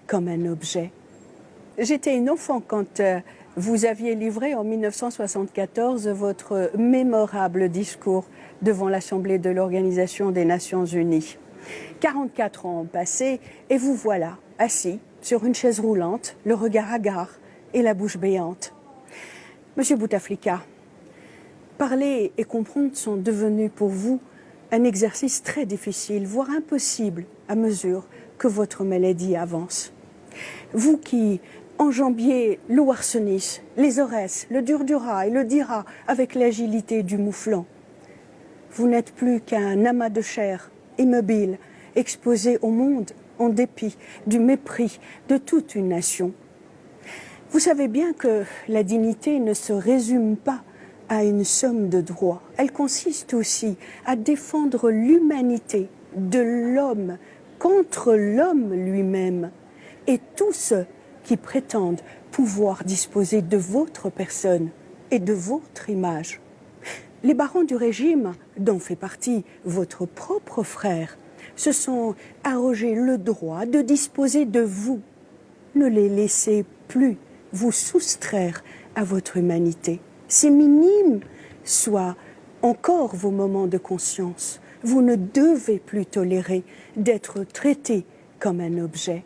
comme un objet. J'étais une enfant quand vous aviez livré en 1974 votre mémorable discours devant l'Assemblée de l'Organisation des Nations Unies. 44 ans ont passé et vous voilà, assis sur une chaise roulante, le regard hagard et la bouche béante. Monsieur Bouteflika, parler et comprendre sont devenus pour vous un exercice très difficile, voire impossible, à mesure que votre maladie avance. Vous qui enjambiez le Ouarsenis, les Aurès, le Durdura et le Dira avec l'agilité du mouflon, vous n'êtes plus qu'un amas de chair immobile, exposé au monde en dépit du mépris de toute une nation. Vous savez bien que la dignité ne se résume pas à une somme de droits. Elle consiste aussi à défendre l'humanité de l'homme contre l'homme lui-même et tous ceux qui prétendent pouvoir disposer de votre personne et de votre image. Les barons du régime, dont fait partie votre propre frère, se sont arrogés le droit de disposer de vous. Ne les laissez plus vous soustraire à votre humanité. Si minimes soient encore vos moments de conscience, vous ne devez plus tolérer d'être traité comme un objet.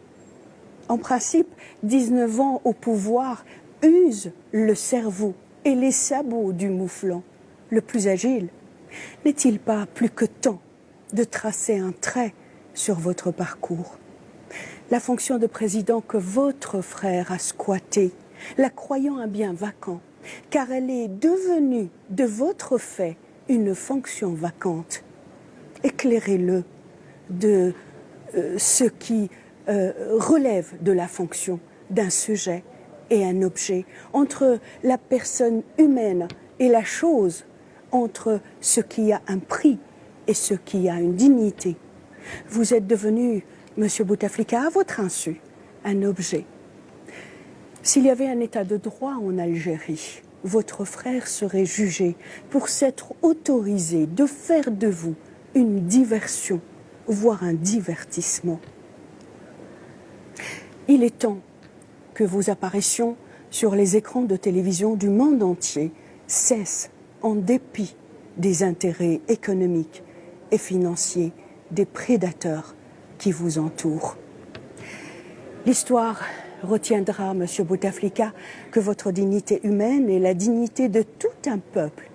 En principe, 19 ans au pouvoir usent le cerveau et les sabots du mouflon, le plus agile. N'est-il pas plus que temps de tracer un trait sur votre parcours? La fonction de président que votre frère a squattée, la croyant un bien vacant, car elle est devenue de votre fait une fonction vacante. Éclairez-le de ce qui relève de la fonction d'un sujet et un objet, entre la personne humaine et la chose, entre ce qui a un prix et ce qui a une dignité. Vous êtes devenu, Monsieur Bouteflika, à votre insu, un objet. S'il y avait un état de droit en Algérie, votre frère serait jugé pour s'être autorisé de faire de vous une diversion, voire un divertissement. Il est temps que vos apparitions sur les écrans de télévision du monde entier cessent en dépit des intérêts économiques et financiers des prédateurs qui vous entourent. L'histoire retiendra, Monsieur Bouteflika, que votre dignité humaine et la dignité de tout un peuple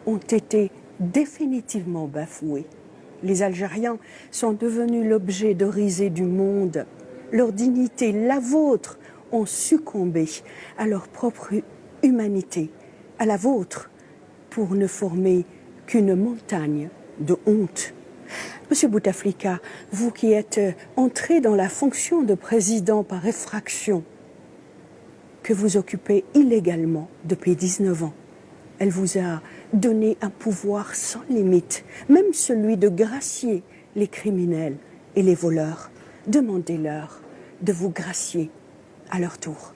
ont été définitivement bafouées. Les Algériens sont devenus l'objet de risées du monde. Leur dignité, la vôtre, ont succombé à leur propre humanité, à la vôtre, pour ne former qu'une montagne de honte. Monsieur Bouteflika, vous qui êtes entré dans la fonction de président par effraction, que vous occupez illégalement depuis 19 ans, elle vous a donné un pouvoir sans limite, même celui de gracier les criminels et les voleurs. Demandez-leur de vous gracier à leur tour.